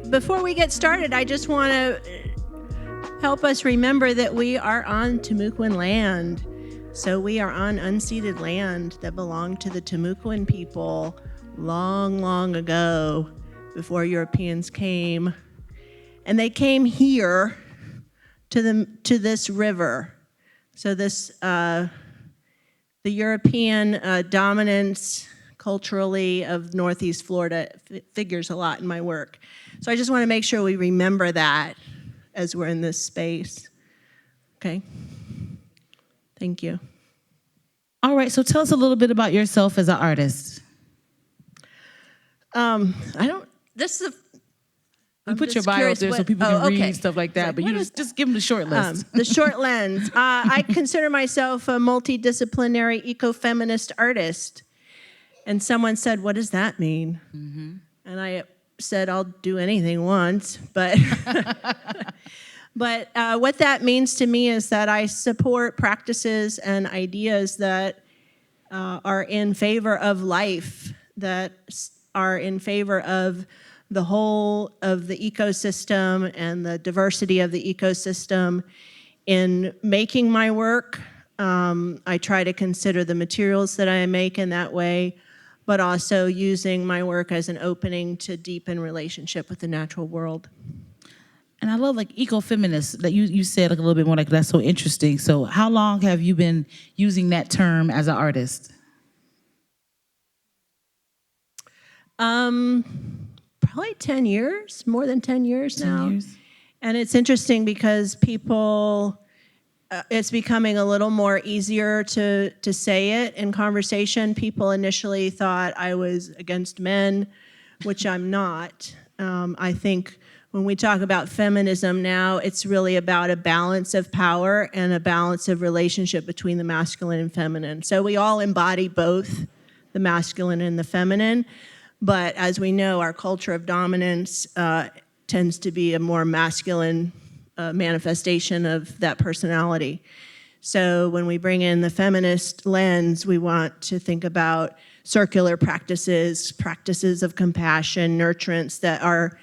Before we get started, I just want to help us remember that we are on Timucuan land. So we are on unceded land that belonged to the Timucuan people long, long ago, before Europeans came. And they came here to this river. So this the European dominance culturally of Northeast Florida figures a lot in my work. So I just want to make sure we remember that as we're in this space. Okay? Thank you. All right, so tell us a little bit about yourself as an artist. You put your bio up there so people can read stuff like that, but you just give them the short list. The short lens. I consider myself a multidisciplinary eco-feminist artist. And someone said, what does that mean? Mm-hmm. And I said, I'll do anything once. But, but what that means to me is that I support practices and ideas that are in favor of life, that are in favor of the whole of the ecosystem and the diversity of the ecosystem. In making my work, I try to consider the materials that I make in that way, but also using my work as an opening to deepen relationship with the natural world. And I love like eco-feminist that you said like a little bit more, like that's so interesting. So how long have you been using that term as an artist? Probably 10 years, more than 10 years now. 10 years. And it's interesting because people, it's becoming a little more easier to say it in conversation. People initially thought I was against men, which I'm not. I think when we talk about feminism now, it's really about a balance of power and a balance of relationship between the masculine and feminine. So we all embody both the masculine and the feminine. But as we know, our culture of dominance tends to be a more masculine manifestation of that personality. So when we bring in the feminist lens, we want to think about circular practices, practices of compassion, nurturance that are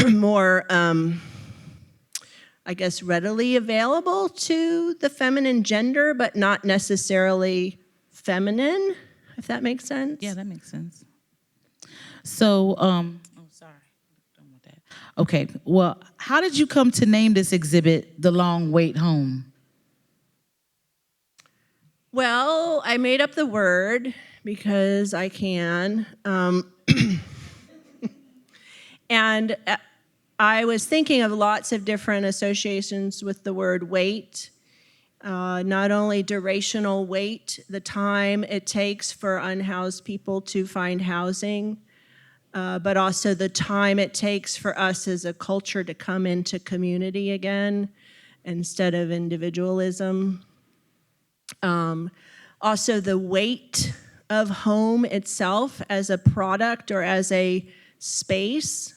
more, I guess, readily available to the feminine gender, but not necessarily feminine, if that makes sense. Yeah, that makes sense. So, sorry, don't want that. Okay, well, how did you come to name this exhibit, The Long Wait Home? Well, I made up the word because I can. And I was thinking of lots of different associations with the word wait. Not only durational wait, the time it takes for unhoused people to find housing, but also the time it takes for us as a culture to come into community again instead of individualism. Also the weight of home itself as a product or as a space.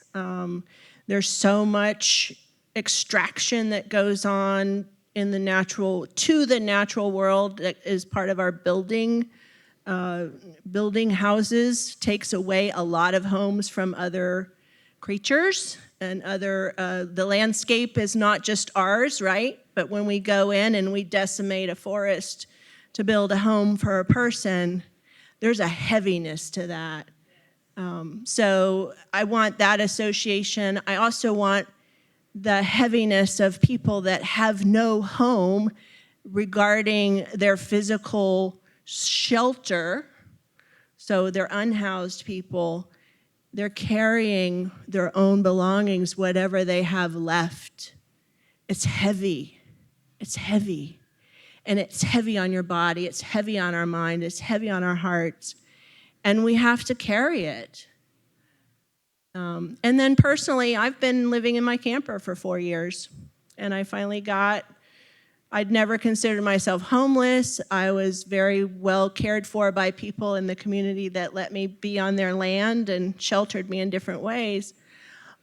There's so much extraction that goes on in the natural world that is part of our building houses, takes away a lot of homes from other creatures and the landscape is not just ours, right? But when we go in and we decimate a forest to build a home for a person, there's a heaviness to that. So I want that association. I also want the heaviness of people that have no home regarding their physical shelter. So they're unhoused people. They're carrying their own belongings, whatever they have left. It's heavy. It's heavy. And it's heavy on your body. It's heavy on our mind. It's heavy on our hearts. And we have to carry it. And then personally, I've been living in my camper for 4 years. And I finally I'd never considered myself homeless. I was very well cared for by people in the community that let me be on their land and sheltered me in different ways.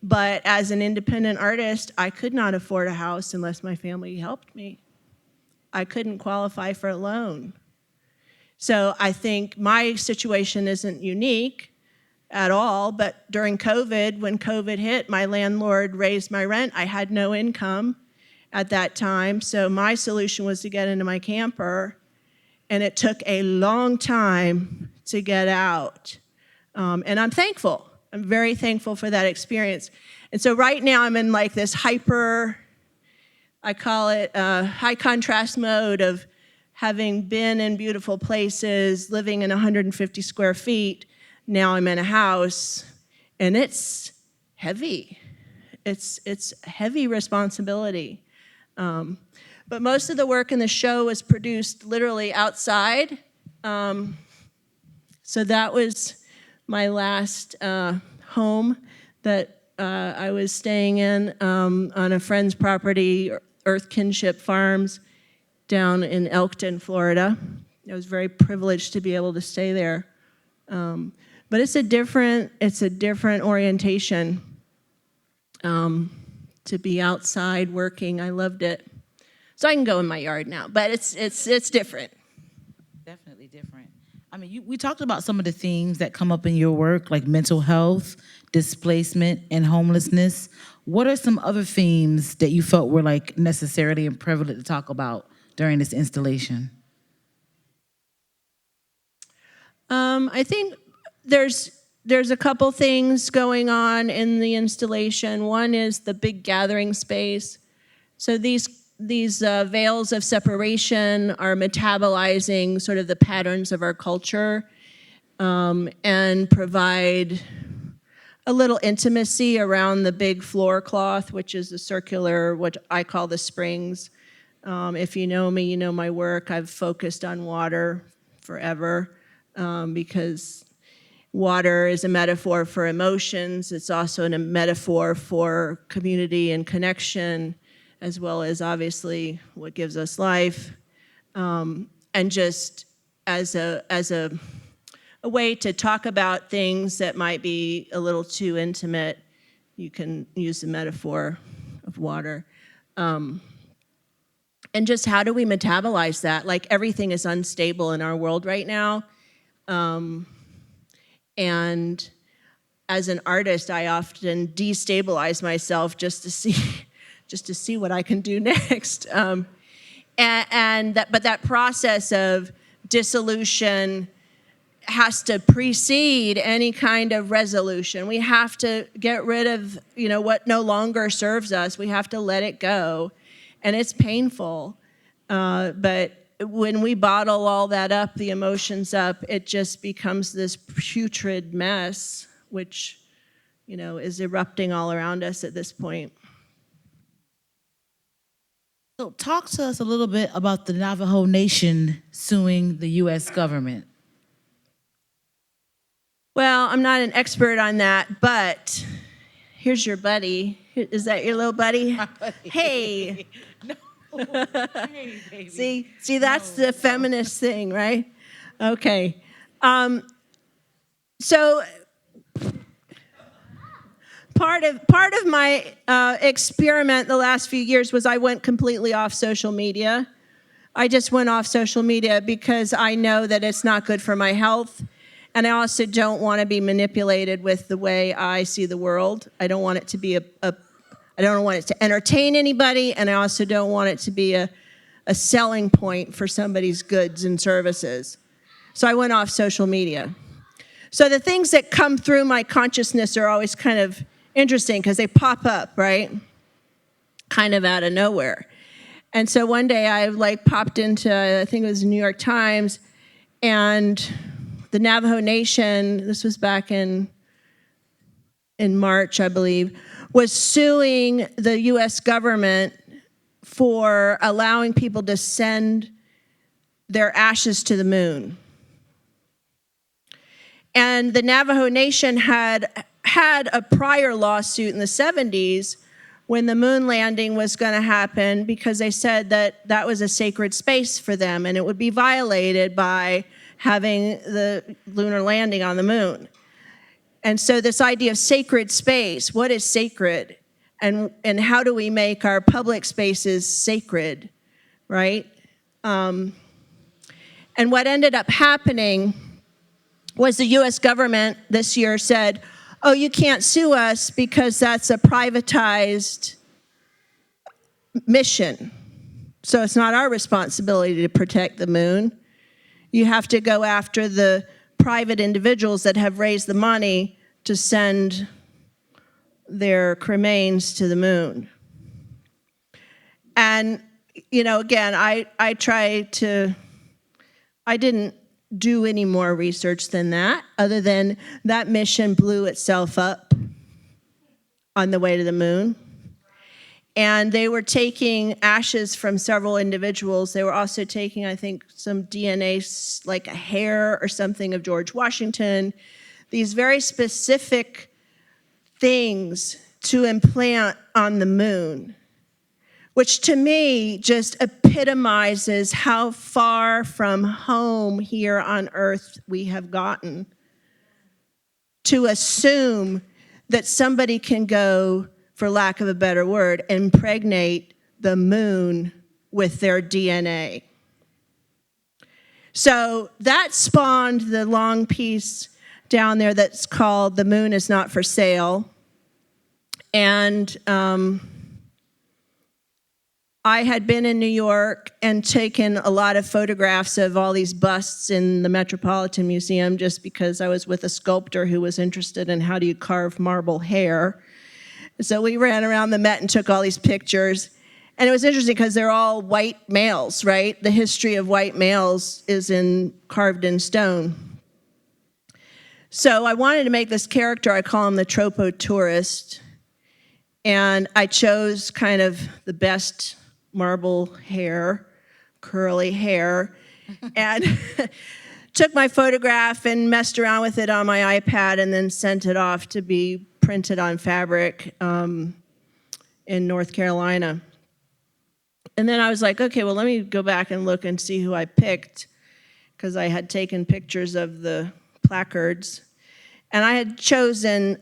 But as an independent artist, I could not afford a house unless my family helped me. I couldn't qualify for a loan. So I think my situation isn't unique at all, but during COVID, when COVID hit, my landlord raised my rent. I had no income at that time, so my solution was to get into my camper, and it took a long time to get out. And I'm thankful. I'm very thankful for that experience. And so right now I'm in like this I call it high contrast mode of having been in beautiful places, living in 150 square feet. Now I'm in a house, and it's heavy. It's heavy responsibility. But most of the work in the show was produced literally outside. So that was my last home that I was staying in on a friend's property, Earth Kinship Farms, down in Elkton, Florida. I was very privileged to be able to stay there. But it's a different orientation to be outside working. I loved it. So I can go in my yard now, but it's different. Definitely different. I mean, we talked about some of the themes that come up in your work, like mental health, displacement, and homelessness. What are some other themes that you felt were like necessarily and prevalent to talk about during this installation? I think there's a couple things going on in the installation. One is the big gathering space. So these veils of separation are metabolizing sort of the patterns of our culture and provide a little intimacy around the big floor cloth, which is the circular, what I call the springs. If you know me, you know my work. I've focused on water forever because water is a metaphor for emotions. It's also a metaphor for community and connection, as well as obviously what gives us life. And just as a way to talk about things that might be a little too intimate, you can use the metaphor of water. And just how do we metabolize that? Like everything is unstable in our world right now. And as an artist, I often destabilize myself just to see what I can do next. But that process of dissolution has to precede any kind of resolution. We have to get rid of, what no longer serves us. We have to let it go, and it's painful. But when we bottle all that up, the emotions up, it just becomes this putrid mess, which, is erupting all around us at this point. So talk to us a little bit about the Navajo Nation suing the U.S. government. Well, I'm not an expert on that, but here's your buddy. Is that your little buddy? My buddy. Hey. No. Hey, baby. See, that's the feminist thing, right? Okay. So part of my experiment the last few years was I went completely off social media. I just went off social media because I know that it's not good for my health. And I also don't want to be manipulated with the way I see the world. I don't want it to be I don't want it to entertain anybody, and I also don't want it to be a selling point for somebody's goods and services. So I went off social media. So the things that come through my consciousness are always kind of interesting because they pop up, right? Kind of out of nowhere. And so one day I popped into, I think it was the New York Times, and the Navajo Nation, this was back in March, I believe, was suing the U.S. government for allowing people to send their ashes to the moon. And the Navajo Nation had a prior lawsuit in the 70s when the moon landing was going to happen because they said that was a sacred space for them and it would be violated by having the lunar landing on the moon. And so this idea of sacred space, what is sacred? And how do we make our public spaces sacred, right? And And what ended up happening was the US government this year said, oh, you can't sue us because that's a privatized mission. So it's not our responsibility to protect the moon. You have to go after the private individuals that have raised the money to send their cremains to the moon. And, you know, again, I didn't do any more research than that, other than that mission blew itself up on the way to the moon. And they were taking ashes from several individuals. They were also taking, I think, some DNA, like a hair or something of George Washington, these very specific things to implant on the moon, which to me just epitomizes how far from home here on Earth we have gotten to assume that somebody can go, for lack of a better word, impregnate the moon with their DNA. So that spawned the long piece down there that's called "The Moon is Not for Sale." And I had been in New York and taken a lot of photographs of all these busts in the Metropolitan Museum just because I was with a sculptor who was interested in how do you carve marble hair. So we ran around the Met and took all these pictures. And it was interesting because they're all white males, right? The history of white males is carved in stone. So I wanted to make this character, I call him the tropo-tourist. And I chose kind of the best marble hair, curly hair, and took my photograph and messed around with it on my iPad and then sent it off to be printed on fabric in North Carolina. And then I was like, okay, well, let me go back and look and see who I picked, because I had taken pictures of the placards. And I had chosen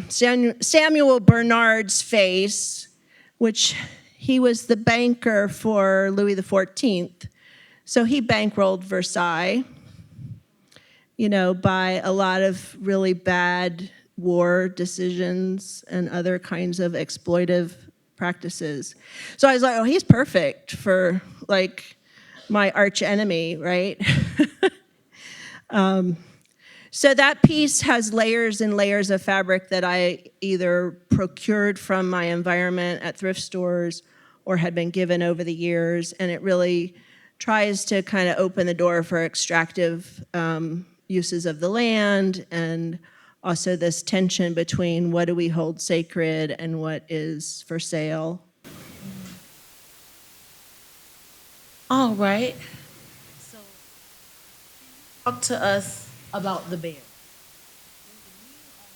Samuel Bernard's face, which he was the banker for Louis XIV. So he bankrolled Versailles, you know, by a lot of really bad war decisions and other kinds of exploitive practices. So I was like, oh, he's perfect for, like, my arch enemy, right? So that piece has layers and layers of fabric that I either procured from my environment at thrift stores or had been given over the years, and it really tries to kind of open the door for extractive uses of the land, and also this tension between what do we hold sacred and what is for sale. All right. So talk to us about the bear.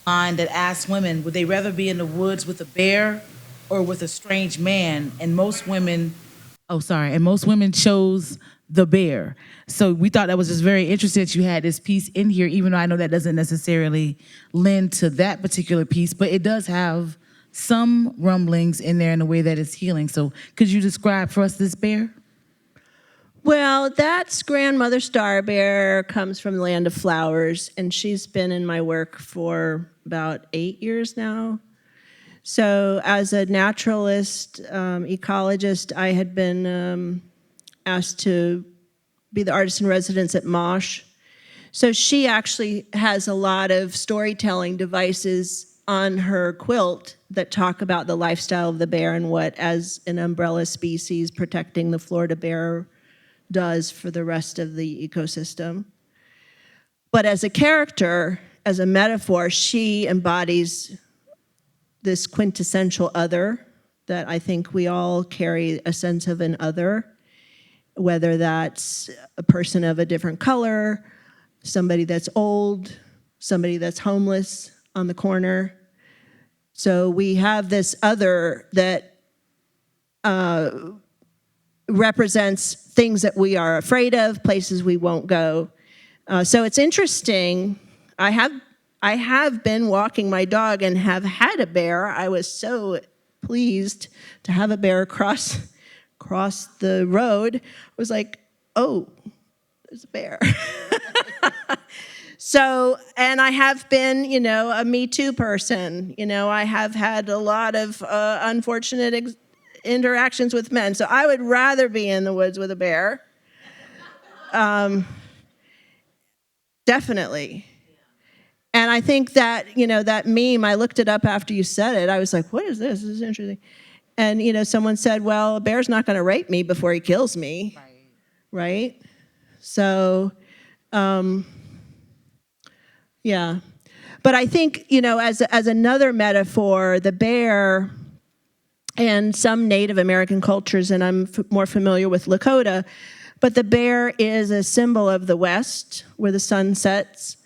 Line that asks women, would they rather be in the woods with a bear or with a strange man? And most women chose the bear. So we thought that was just very interesting that you had this piece in here, even though I know that doesn't necessarily lend to that particular piece, but it does have some rumblings in there in the way that it's healing. So could you describe for us this bear? Well, that's grandmother Star Bear, comes from the land of flowers, and she's been in my work for about 8 years now. So as a naturalist, ecologist, I had been asked to be the artist in residence at Mosh. So she actually has a lot of storytelling devices on her quilt that talk about the lifestyle of the bear and what, as an umbrella species, protecting the Florida bear does for the rest of the ecosystem. But as a character, as a metaphor, she embodies this quintessential other that I think we all carry a sense of an other, whether that's a person of a different color, somebody that's old, somebody that's homeless on the corner. So we have this other that represents things that we are afraid of, places we won't go. So it's interesting. I have been walking my dog and have had a bear. I was so pleased to have a bear cross the road. I was like, oh, was a bear. So, and I have been, a Me Too person. I have had a lot of unfortunate interactions with men. So I would rather be in the woods with a bear. Definitely. And I think that, that meme, I looked it up after you said it. I was like, what is this? This is interesting. And, someone said, well, a bear's not going to rape me before he kills me. Right? So, yeah. But I think, as another metaphor, the bear and some Native American cultures, and I'm more familiar with Lakota, but the bear is a symbol of the West where the sun sets.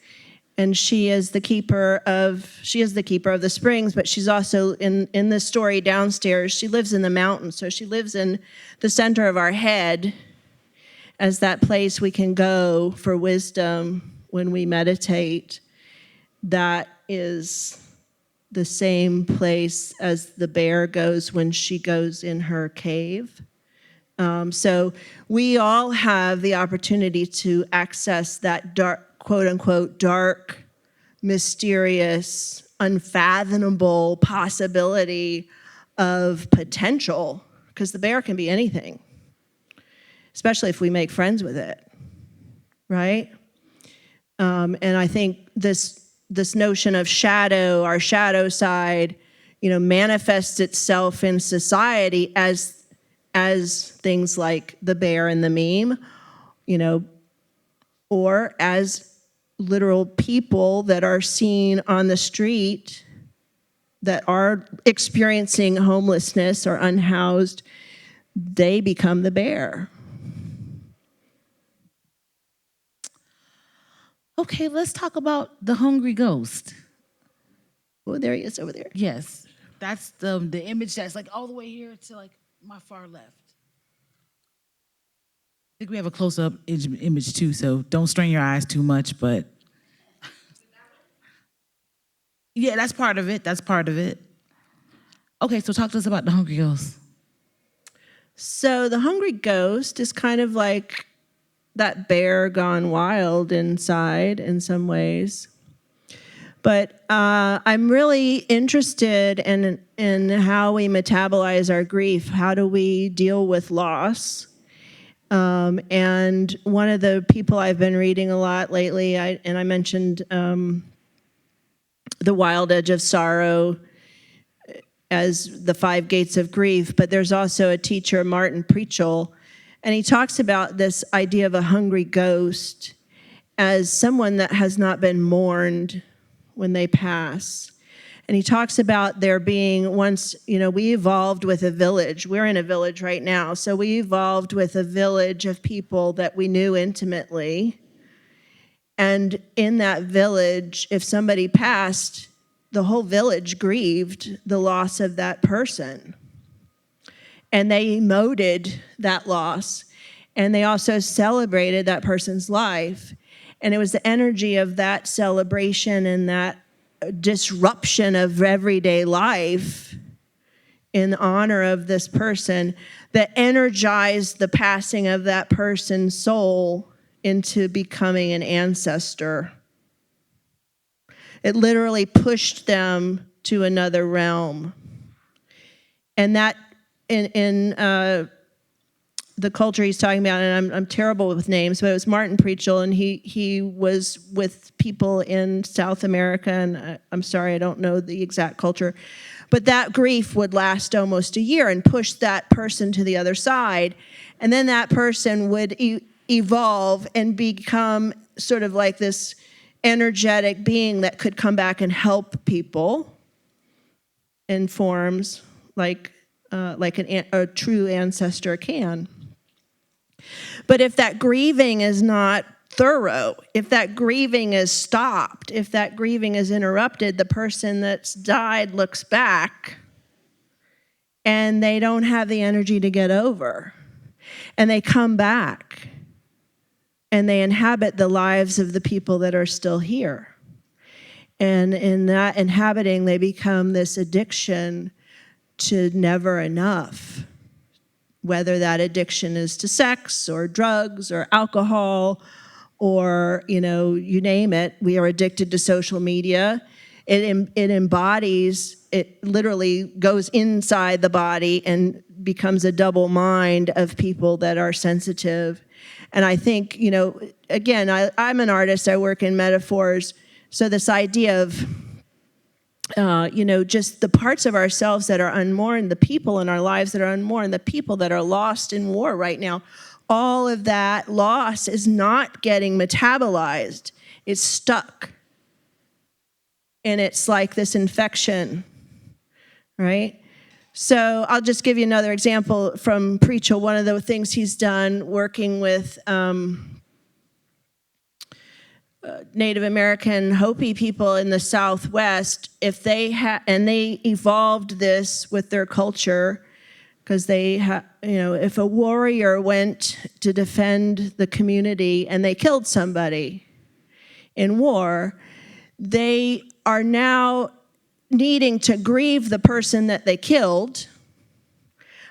And she is the keeper of the springs, but she's also in the story downstairs, she lives in the mountains. So she lives in the center of our head as that place we can go for wisdom when we meditate. That is the same place as the bear goes when she goes in her cave. So we all have the opportunity to access that dark, quote unquote, dark, mysterious, unfathomable possibility of potential, because the bear can be anything, especially if we make friends with it, right? And I think this notion of shadow, our shadow side, manifests itself in society as things like the bear and the meme, or as literal people that are seen on the street that are experiencing homelessness or unhoused. They become the bear. Okay, let's talk about the hungry ghost. Oh, there he is over there. Yes, that's the image that's like all the way here to like my far left. I think we have a close-up image too, so don't strain your eyes too much, but yeah, that's part of it. That's part of it. Okay, so talk to us about the hungry ghost. So the hungry ghost is kind of like that bear gone wild inside in some ways. But I'm really interested in how we metabolize our grief. How do we deal with loss? And one of the people I've been reading a lot lately, I mentioned The Wild Edge of Sorrow as the 5 gates of grief, but there's also a teacher, Martin Preachel, and he talks about this idea of a hungry ghost as someone that has not been mourned when they pass. And he talks about there being once, we evolved with a village. We're in a village right now. So we evolved with a village of people that we knew intimately. And in that village, if somebody passed, the whole village grieved the loss of that person. And they emoted that loss. And they also celebrated that person's life. And it was the energy of that celebration and that disruption of everyday life in honor of this person that energized the passing of that person's soul into becoming an ancestor. It literally pushed them to another realm. And that in the culture he's talking about, and I'm terrible with names, but it was Martin Preachel, and he was with people in South America, and I'm sorry, I don't know the exact culture, but that grief would last almost a year and push that person to the other side, and then that person would evolve and become sort of like this energetic being that could come back and help people in forms like a true ancestor can. But if that grieving is not thorough, if that grieving is stopped, if that grieving is interrupted, the person that's died looks back and they don't have the energy to get over. And they come back and they inhabit the lives of the people that are still here. And in that inhabiting, they become this addiction to never enough. Whether that addiction is to sex or drugs or alcohol or, you name it. We are addicted to social media. It embodies, it literally goes inside the body and becomes a double mind of people that are sensitive. And I think, again, I'm an artist, I work in metaphors. So this idea of, just the parts of ourselves that are unmourned, the people in our lives that are unmourned, the people that are lost in war right now, all of that loss is not getting metabolized. It's stuck. And it's like this infection, right? So I'll just give you another example from Preachel. One of the things he's done working with Native American Hopi people in the Southwest, if they and they evolved this with their culture, because if a warrior went to defend the community and they killed somebody in war, they are now needing to grieve the person that they killed,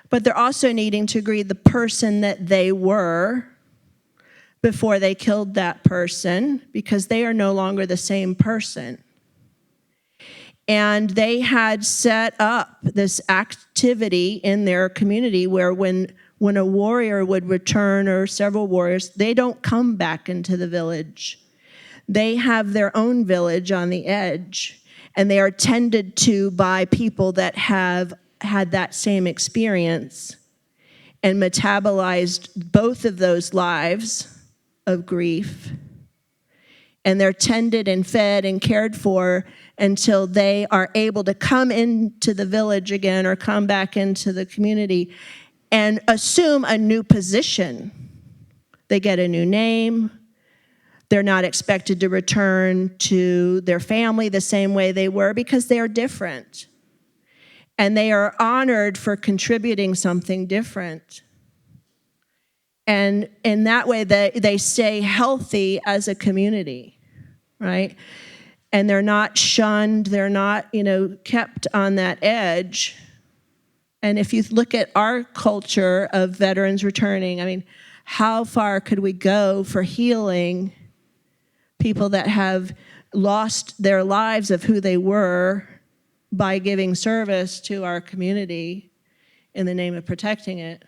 but they're also needing to grieve the person that they were before they killed that person, because they are no longer the same person. And they had set up this activity in their community where when a warrior would return, or several warriors, they don't come back into the village. They have their own village on the edge, and they are tended to by people that have had that same experience and metabolized both of those lives of grief. And they're tended and fed and cared for until they are able to come into the village again or come back into the community and assume a new position. They get a new name. They're not expected to return to their family the same way they were, because they are different. And they are honored for contributing something different. And in that way, they stay healthy as a community, right? And they're not shunned, they're not, kept on that edge. And if you look at our culture of veterans returning, how far could we go for healing people that have lost their lives of who they were by giving service to our community in the name of protecting it,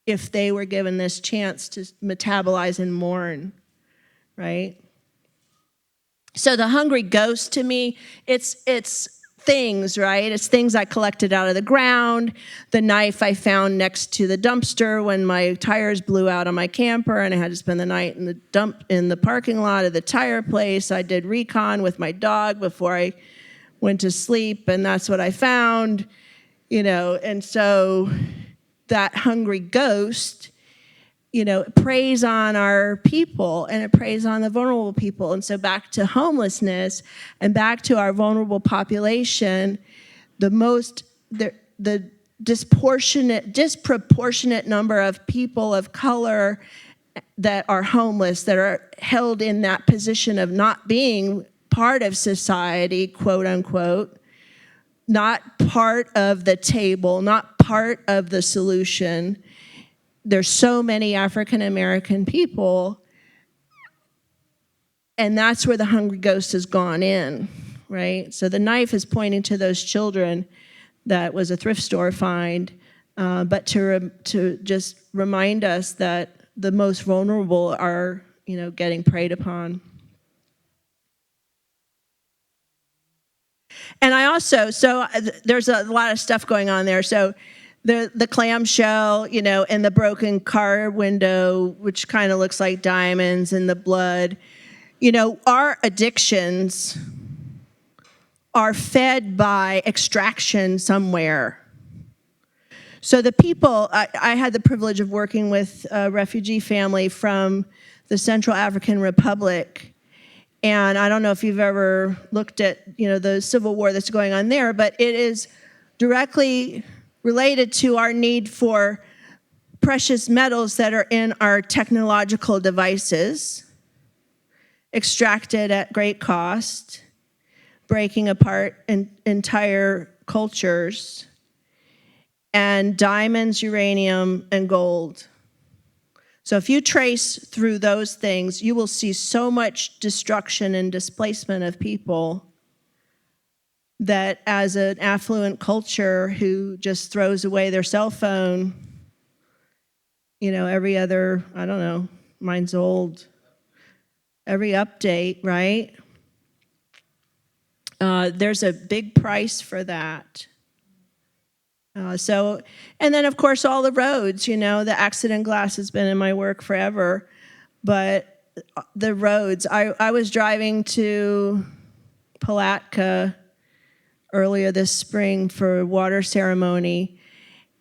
if they were given this chance to metabolize and mourn, right? So the hungry ghost, to me, it's things, right? It's things I collected out of the ground, the knife I found next to the dumpster when my tires blew out on my camper and I had to spend the night in the parking lot of the tire place. I did recon with my dog before I went to sleep, and that's what I found, and so that hungry ghost, preys on our people, and it preys on the vulnerable people. And so back to homelessness and back to our vulnerable population, the disproportionate number of people of color that are homeless, that are held in that position of not being part of society, quote unquote, not part of the table, not part of the solution. There's so many African American people, and that's where the hungry ghost has gone in, right? So the knife is pointing to those children that was a thrift store find, but to just remind us that the most vulnerable are, getting preyed upon. And I also, there's a lot of stuff going on there. So the clamshell, and the broken car window, which kind of looks like diamonds, and the blood. Our addictions are fed by extraction somewhere. So the people, I had the privilege of working with a refugee family from the Central African Republic. And I don't know if you've ever looked at, the civil war that's going on there, but it is directly related to our need for precious metals that are in our technological devices, extracted at great cost, breaking apart entire cultures, and diamonds, uranium, and gold. So if you trace through those things, you will see so much destruction and displacement of people that as an affluent culture who just throws away their cell phone, every other, I don't know, mine's old, every update, right? There's a big price for that. And then of course all the roads, the accident glass has been in my work forever, but the roads, I was driving to Palatka earlier this spring for a water ceremony,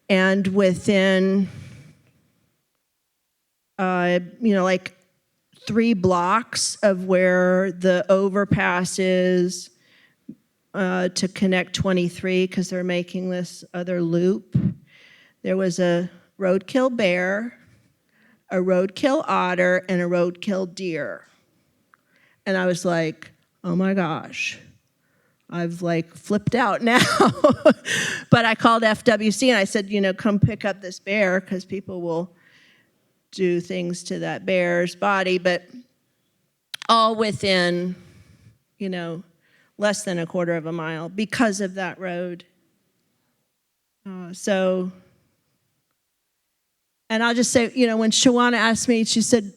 and within, like 3 blocks of where the overpass is to connect 23, because they're making this other loop, there was a roadkill bear, a roadkill otter, and a roadkill deer. And I was like, oh my gosh, I've flipped out now. But I called FWC and I said, come pick up this bear, because people will do things to that bear's body, but all within, less than a quarter of a mile because of that road. And I'll just say, when Shawana asked me, she said,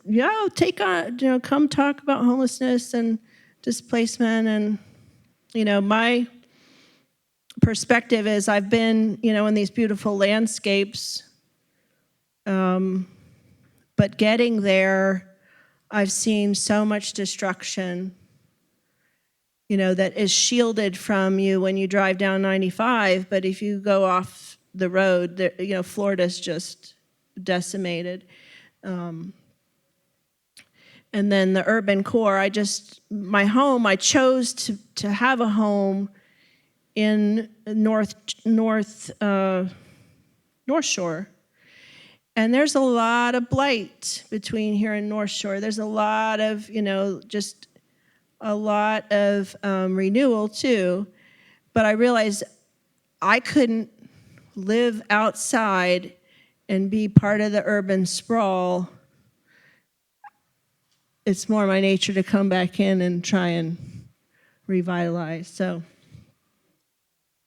come talk about homelessness and displacement. And, my perspective is I've been, in these beautiful landscapes, but getting there, I've seen so much destruction, that is shielded from you when you drive down 95. But if you go off the road, Florida's just decimated. And then the urban core, I chose to have a home in North Shore. And there's a lot of blight between here and North Shore. There's a lot of, just a lot of renewal too. But I realized I couldn't live outside and be part of the urban sprawl. It's more my nature to come back in and try and revitalize. So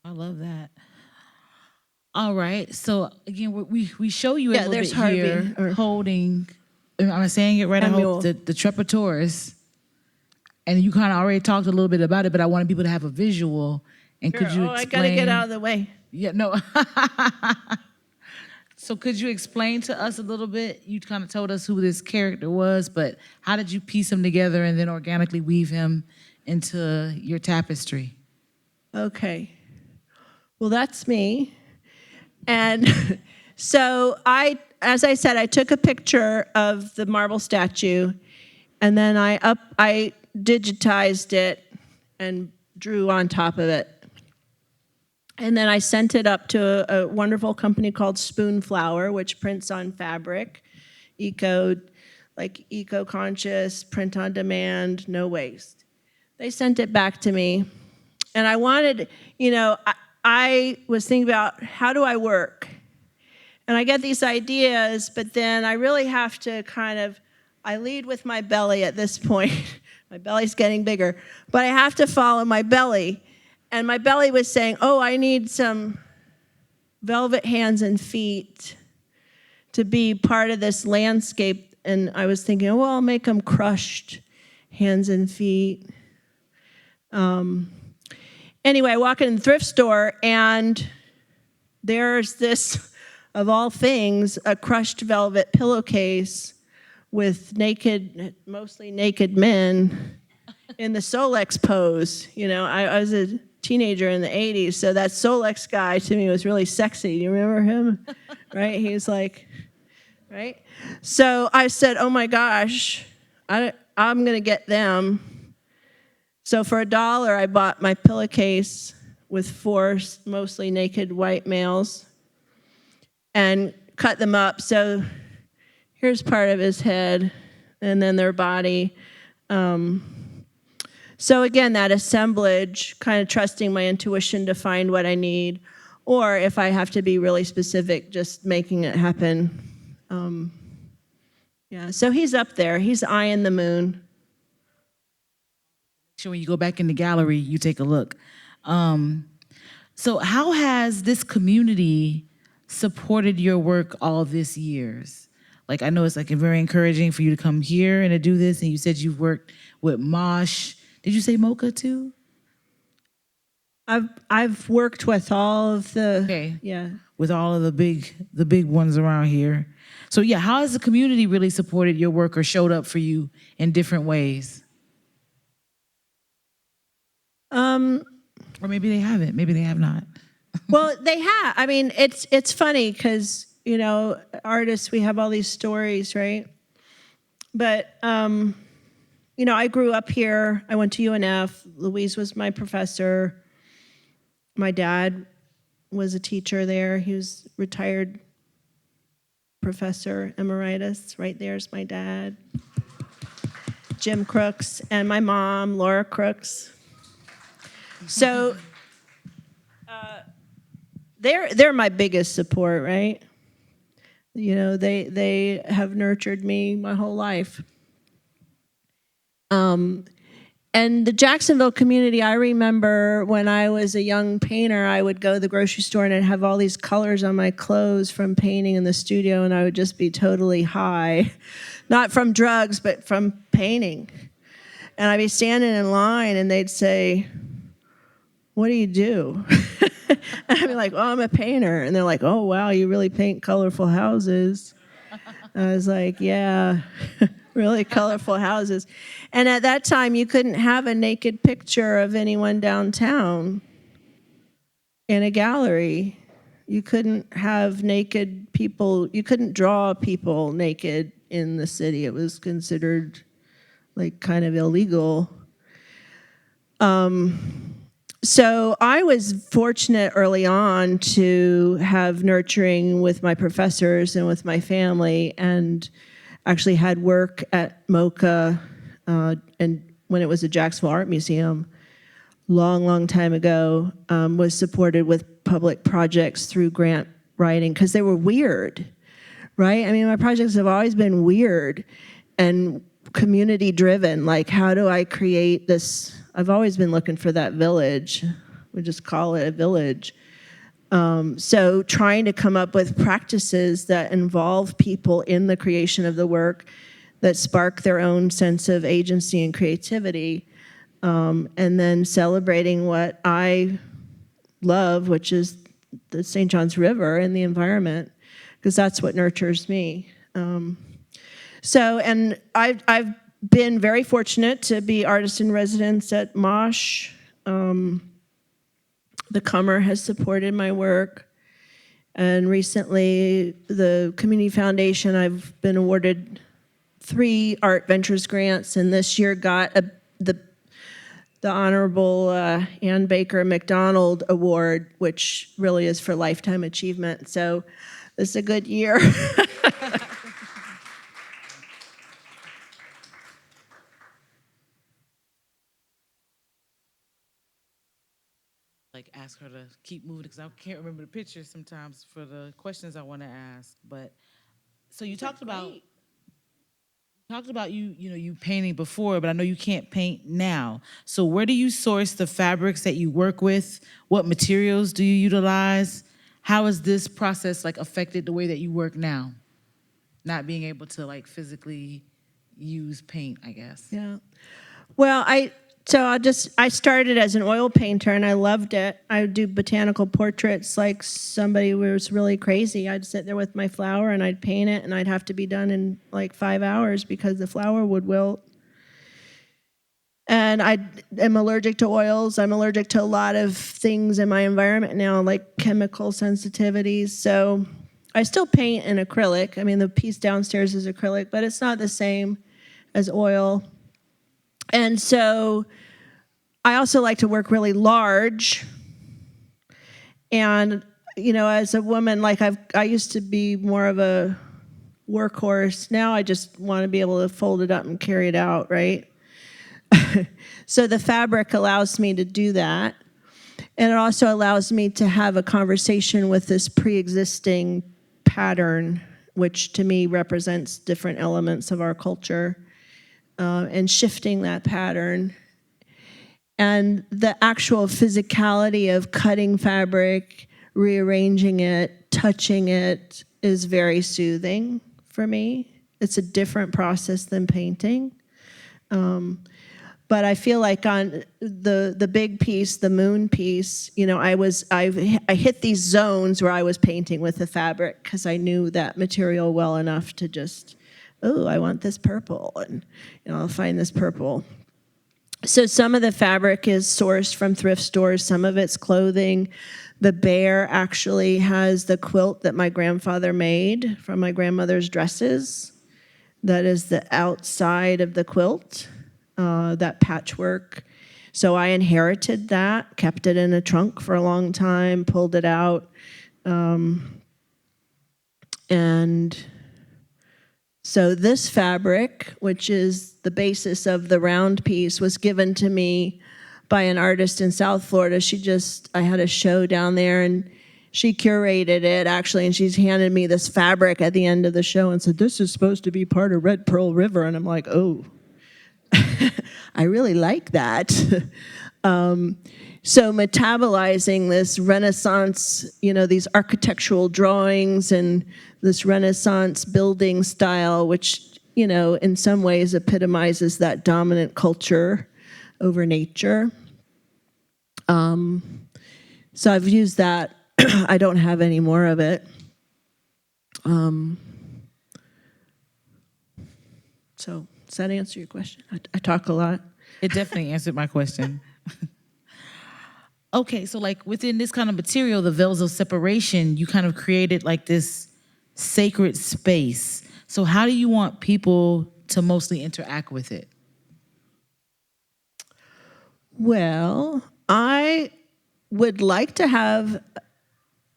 I love that. All right. So again, we show you a little bit Harvey, here holding. Am I saying it right? I hope the Trepatoris. And you kind of already talked a little bit about it, but I wanted people to have a visual. And sure. Could you explain? I gotta get out of the way. Yeah. No. So could you explain to us a little bit? You kind of told us who this character was, but how did you piece him together and then organically weave him into your tapestry? Okay. Well, that's me. And so as I said, I took a picture of the marble statue, and then I digitized it and drew on top of it. And then I sent it up to a wonderful company called Spoonflower, which prints on fabric, eco-conscious, print on demand, no waste. They sent it back to me. And I wanted, I was thinking about how do I work? And I get these ideas, but then I really have to I lead with my belly at this point. My belly's getting bigger, but I have to follow my belly. And my belly was saying, I need some velvet hands and feet to be part of this landscape. And I was thinking, I'll make them crushed hands and feet. Anyway, I walk in the thrift store, and there's this, of all things, a crushed velvet pillowcase with mostly naked men in the Solex pose. I was a teenager in the 80s, so that Solex guy to me was really sexy. Do you remember him? Right? He was right? So I said, oh my gosh, I'm going to get them. So for $1, I bought my pillowcase with 4 mostly naked white males and cut them up. So here's part of his head and then their body. So again, that assemblage, kind of trusting my intuition to find what I need, or if I have to be really specific, just making it happen Yeah, so he's up there. He's eyeing the moon. Sure, when you go back in the gallery, you take a look. So how has this community supported your work all these years? Like, I know it's like very encouraging for you to come here and to do this, and you said you've worked with Mosh. Did you say Mocha too? I've worked with all of the Okay. yeah. With all of the big ones around here. So yeah, how has the community really supported your work or showed up for you in different ways? Or maybe they haven't. Maybe they have not. Well, they have. I mean, it's funny because artists, we have all these stories, right? But I grew up here. I went to UNF. Louise was my professor. My dad was a teacher there. He was retired professor emeritus. Right there's my dad, Jim Crooks, and my mom, Laura Crooks. So they're my biggest support, right? They have nurtured me my whole life. And the Jacksonville community, I remember when I was a young painter, I would go to the grocery store and I'd have all these colors on my clothes from painting in the studio, and I would just be totally high. Not from drugs, but from painting. And I'd be standing in line and they'd say, "What do you do?" And I'd be like, "Oh, I'm a painter." And they're like, "Oh, wow, you really paint colorful houses." I was like, "Yeah, really colorful houses." And at that time, you couldn't have a naked picture of anyone downtown in a gallery. You couldn't have naked people. You couldn't draw people naked in the city. It was considered like kind of illegal. So I was fortunate early on to have nurturing with my professors and with my family, and actually had work at MoCA and when it was a Jacksonville Art Museum, long time ago, was supported with public projects through grant writing because they were weird, right? I mean, my projects have always been weird and community driven. Like, how do I create this? I've always been looking for that village. We just call it a village. So trying to come up with practices that involve people in the creation of the work, that spark their own sense of agency and creativity, and then celebrating what I love, which is the St. Johns River and the environment, because that's what nurtures me. And I've been very fortunate to be artist in residence at Mosh. The Comer has supported my work. And recently, the Community Foundation, I've been awarded 3 Art Ventures grants, and this year got the Honorable Ann Baker McDonald Award, which really is for lifetime achievement. So this is a good year. Like, ask her to keep moving because I can't remember the pictures sometimes for the questions I want to ask. But so you talked about you painting before, but I know you can't paint now. So where do you source the fabrics that you work with? What materials do you utilize? How has this process like affected the way that you work now? Not being able to like physically use paint, I guess. Yeah. Well, I started as an oil painter and I loved it. I would do botanical portraits like somebody was really crazy. I'd sit there with my flower and I'd paint it, and I'd have to be done in like 5 hours because the flower would wilt. And I am allergic to oils. I'm allergic to a lot of things in my environment now, like chemical sensitivities. So I still paint in acrylic. I mean, the piece downstairs is acrylic, but it's not the same as oil. And so I also like to work really large. And, as a woman, like I used to be more of a workhorse. Now I just want to be able to fold it up and carry it out, right? So the fabric allows me to do that. And it also allows me to have a conversation with this pre-existing pattern which to me represents different elements of our culture, and shifting that pattern. And the actual physicality of cutting fabric, rearranging it, touching it is very soothing for me. It's a different process than painting. But I feel like on the big piece, the moon piece, you know, I hit these zones where I was painting with the fabric because I knew that material well enough to just, oh, I want this purple, and you know, I'll find this purple. So some of the fabric is sourced from thrift stores, some of it's clothing. The bear actually has the quilt that my grandfather made from my grandmother's dresses. That is the outside of the quilt, that patchwork. So I inherited that, kept it in a trunk for a long time, pulled it out. And so this fabric, which is the basis of the round piece, was given to me by an artist in South Florida. I had a show down there, and she curated it, actually, and she's handed me this fabric at the end of the show and said, this is supposed to be part of Red Pearl River. And I'm like, oh, I really like that. So metabolizing this Renaissance, you know, these architectural drawings and this Renaissance building style, which, you know, in some ways epitomizes that dominant culture over nature. So I've used that. I don't have any more of it. So does that answer your question? I talk a lot. It definitely answered my question. Okay, so like within this kind of material, the veils of separation, you kind of created like this sacred space. So how do you want people to mostly interact with it? Well, I would like to have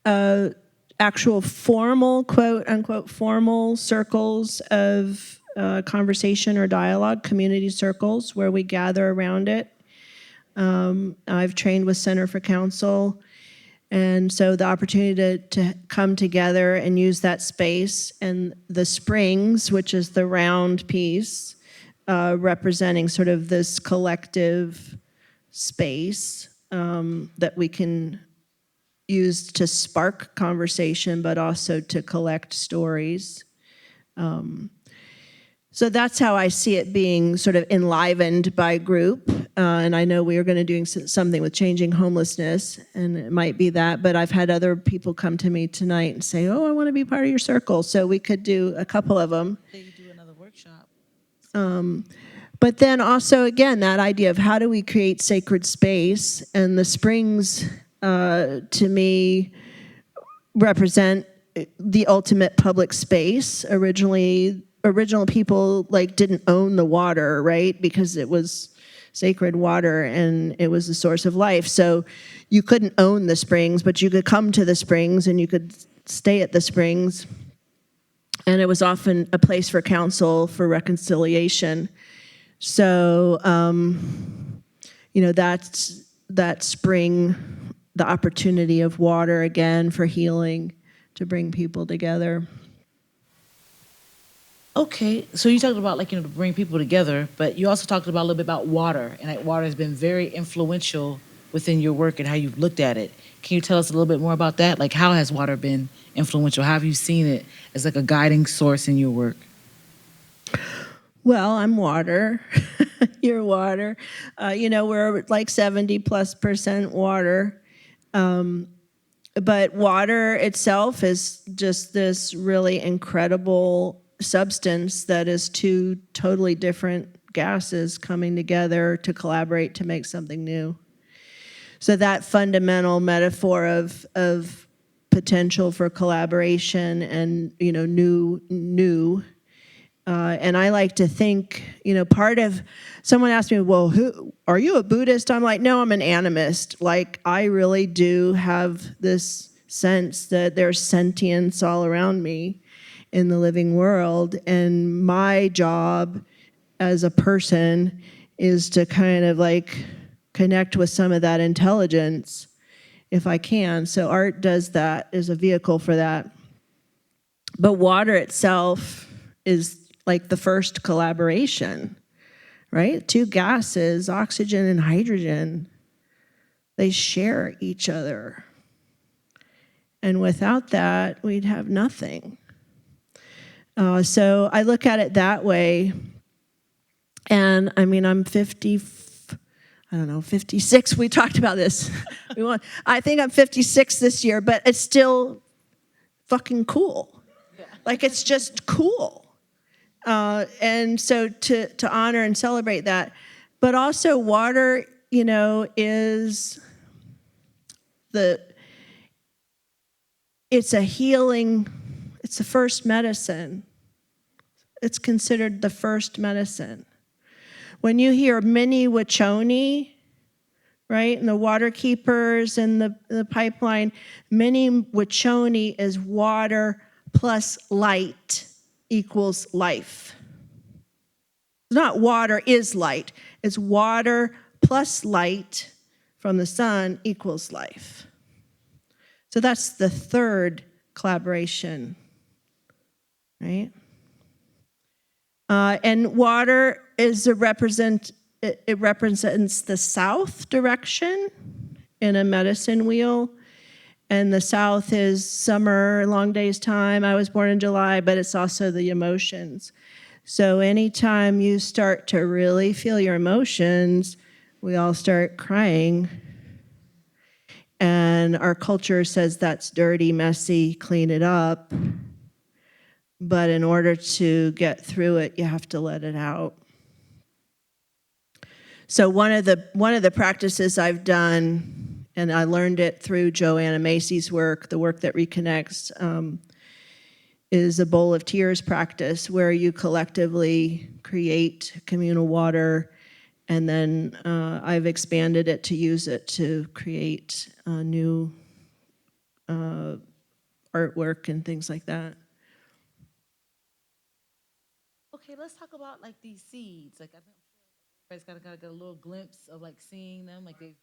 actual formal, quote unquote, formal circles of conversation or dialogue, community circles where we gather around it. I've trained with Center for Council, and so the opportunity to come together and use that space, and the springs, which is the round piece, representing sort of this collective space that we can use to spark conversation, but also to collect stories. So that's how I see it being sort of enlivened by group. And I know we are going to do something with changing homelessness, and it might be that, but I've had other people come to me tonight and say, oh, I want to be part of your circle. So we could do a couple of them. They could do another workshop. But then also, again, that idea of how do we create sacred space, and the springs, to me, represent the ultimate public space. Original people like didn't own the water, right? Because it was sacred water and it was the source of life. So you couldn't own the springs, but you could come to the springs and you could stay at the springs. And it was often a place for counsel, for reconciliation. So, you know, that spring, the opportunity of water again for healing, to bring people together. Okay, so you talked about like, you know, to bring people together, but you also talked about a little bit about water, and like water has been very influential within your work and how you've looked at it. Can you tell us a little bit more about that? Like, how has water been influential? How have you seen it as like a guiding source in your work? Well, I'm water. You're water. You know, we're like 70+% water. But water itself is just this really incredible substance that is two totally different gases coming together to collaborate to make something new. So that fundamental metaphor of potential for collaboration and, you know, new. And I like to think, you know, someone asked me, well, are you a Buddhist? I'm like, no, I'm an animist. Like, I really do have this sense that there's sentience all around me in the living world. And my job as a person is to kind of like connect with some of that intelligence if I can. So art does that, is a vehicle for that. But water itself is like the first collaboration, right? Two gases, oxygen and hydrogen, they share each other. And without that, we'd have nothing. So I look at it that way. And I mean, I'm 56. We talked about this. I think I'm 56 this year, but it's still fucking cool. Like, it's just cool. And so to honor and celebrate that. But also water, is it's a healing, it's the first medicine. It's considered the first medicine. When you hear Mini Wachoni, right, and the water keepers and the pipeline, Mini Wachoni is water plus light equals life. It's not water is light. It's water plus light from the sun equals life. So that's the third collaboration, right? And water is it represents the south direction in a medicine wheel. And the south is summer, long days time. I was born in July, but it's also the emotions. So anytime you start to really feel your emotions, we all start crying. And our culture says that's dirty, messy, clean it up. But in order to get through it, you have to let it out. So one of the practices I've done, and I learned it through Joanna Macy's work, the work that reconnects, is a bowl of tears practice, where you collectively create communal water, and then I've expanded it to use it to create new artwork and things like that. Okay, let's talk about like these seeds. Like, I think everybody's got a little glimpse of like seeing them, like they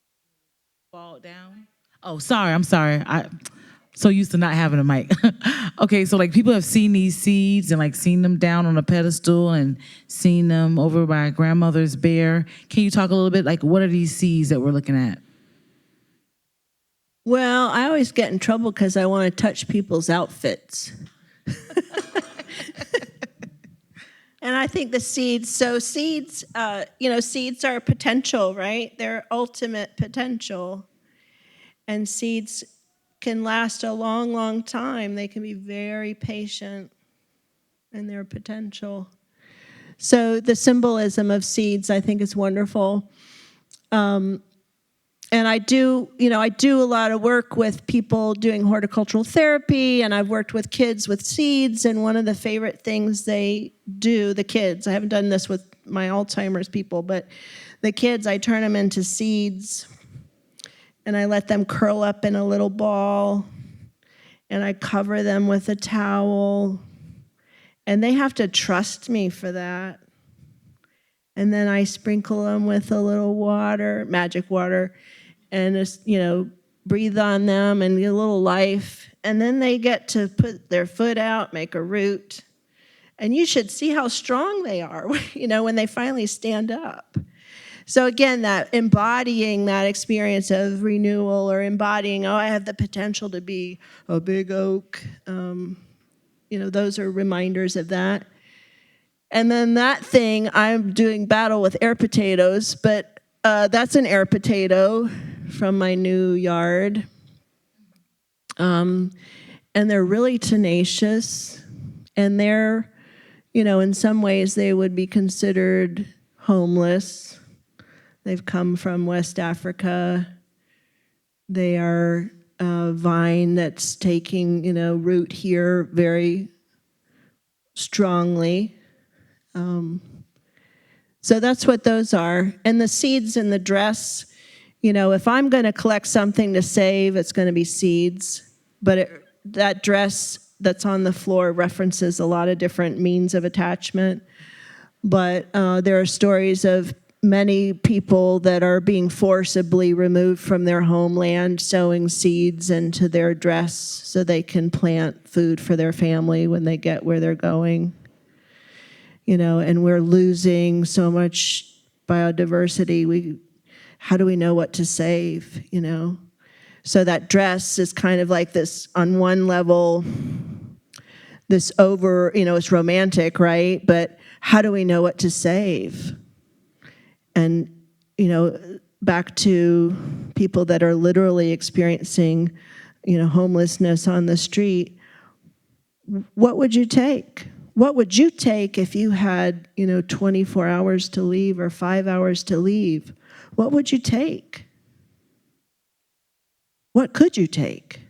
fall down. Oh, sorry, I'm sorry. I'm so used to not having a mic. Okay, so like people have seen these seeds and like seen them down on a pedestal and seen them over by grandmother's bear. Can you talk a little bit, like what are these seeds that we're looking at? Well, I always get in trouble because I want to touch people's outfits. And I think the seeds, seeds are potential, right? They're ultimate potential. And seeds can last a long, long time. They can be very patient in their potential. So the symbolism of seeds, I think, is wonderful. And I do a lot of work with people doing horticultural therapy, and I've worked with kids with seeds, and one of the favorite things they do, the kids, I haven't done this with my Alzheimer's people, but the kids, I turn them into seeds, and I let them curl up in a little ball, and I cover them with a towel, and they have to trust me for that. And then I sprinkle them with a little water, magic water, and just, breathe on them and get a little life. And then they get to put their foot out, make a root. And you should see how strong they are, when they finally stand up. So again, that embodying that experience of renewal, or embodying, I have the potential to be a big oak. Those are reminders of that. And then that thing, I'm doing battle with air potatoes, but that's an air potato from my new yard. And they're really tenacious. And they're, in some ways they would be considered homeless. They've come from West Africa. They are a vine that's taking, root here very strongly. So that's what those are. And the seeds in the dress, if I'm going to collect something to save, it's going to be seeds. But that dress that's on the floor references a lot of different means of attachment. But there are stories of many people that are being forcibly removed from their homeland, sowing seeds into their dress so they can plant food for their family when they get where they're going. And we're losing so much biodiversity. How do we know what to save, So that dress is kind of like this, on one level, this it's romantic, right? But how do we know what to save? And, back to people that are literally experiencing, homelessness on the street, what would you take? What would you take if you had, 24 hours to leave or 5 hours to leave? What would you take? What could you take?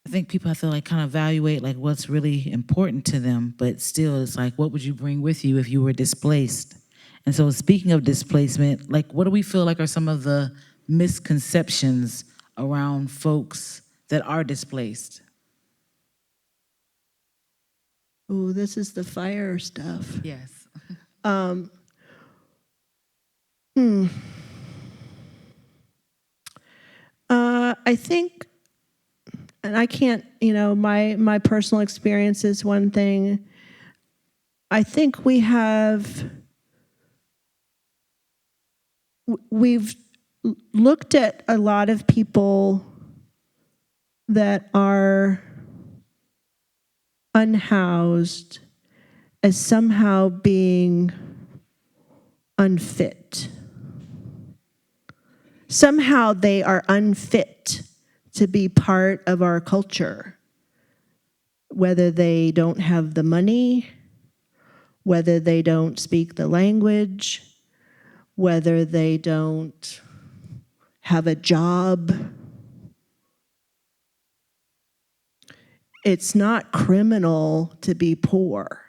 I think people have to like kind of evaluate like what's really important to them, but still it's like, what would you bring with you if you were displaced? And so speaking of displacement, like what do we feel like are some of the misconceptions around folks that are displaced? Oh, this is the fire stuff. Yes. I think, and I can't, my personal experience is one thing. I think we've looked at a lot of people that are unhoused as somehow being unfit. Somehow they are unfit to be part of our culture, whether they don't have the money, whether they don't speak the language, whether they don't have a job. It's not criminal to be poor,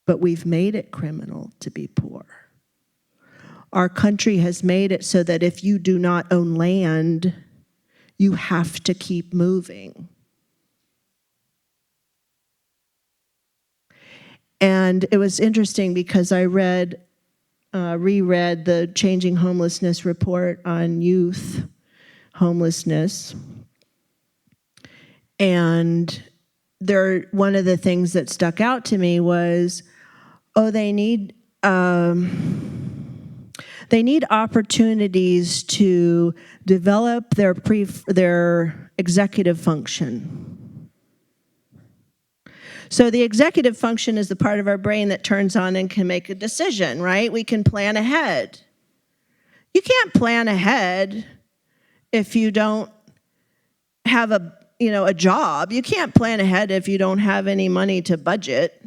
but we've made it criminal to be poor. Our country has made it so that if you do not own land, you have to keep moving. And it was interesting because I reread the Changing Homelessness report on youth homelessness. And one of the things that stuck out to me was, they need opportunities to develop their executive function. So the executive function is the part of our brain that turns on and can make a decision, right? We can plan ahead. You can't plan ahead if you don't have a job. You can't plan ahead if you don't have any money to budget.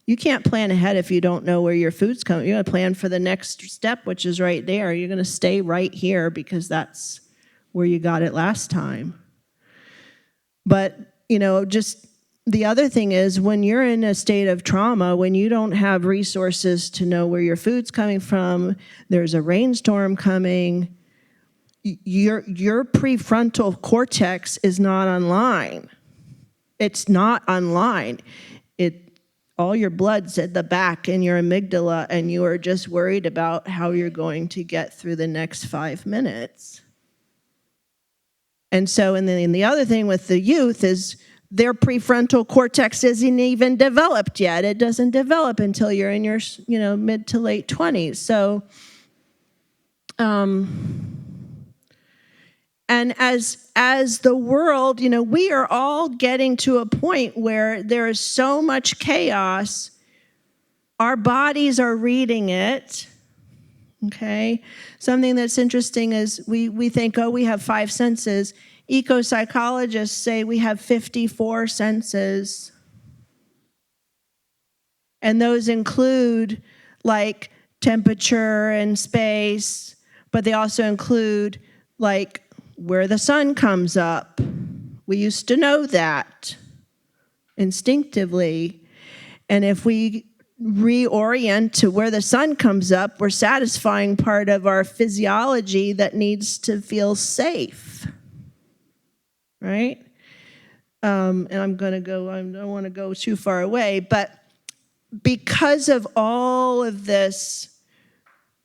You can't plan ahead if you don't know where your food's coming. You're going to plan for the next step, which is right there. You're going to stay right here because that's where you got it last time. But, just the other thing is when you're in a state of trauma, when you don't have resources to know where your food's coming from, there's a rainstorm coming, your prefrontal cortex is not online. It's not online. All your blood's at the back in your amygdala, and you are just worried about how you're going to get through the next 5 minutes. And so, and then the other thing with the youth is their prefrontal cortex isn't even developed yet. It doesn't develop until you're in your, mid to late 20s. So, and as the world, we are all getting to a point where there is so much chaos. Our bodies are reading it. Okay? Something that's interesting is we think, we have 5 senses. Eco-psychologists say we have 54 senses. And those include like temperature and space, but they also include like where the sun comes up. We used to know that instinctively. And if we reorient to where the sun comes up, we're satisfying part of our physiology that needs to feel safe, right? And I don't want to go too far away, but because of all of this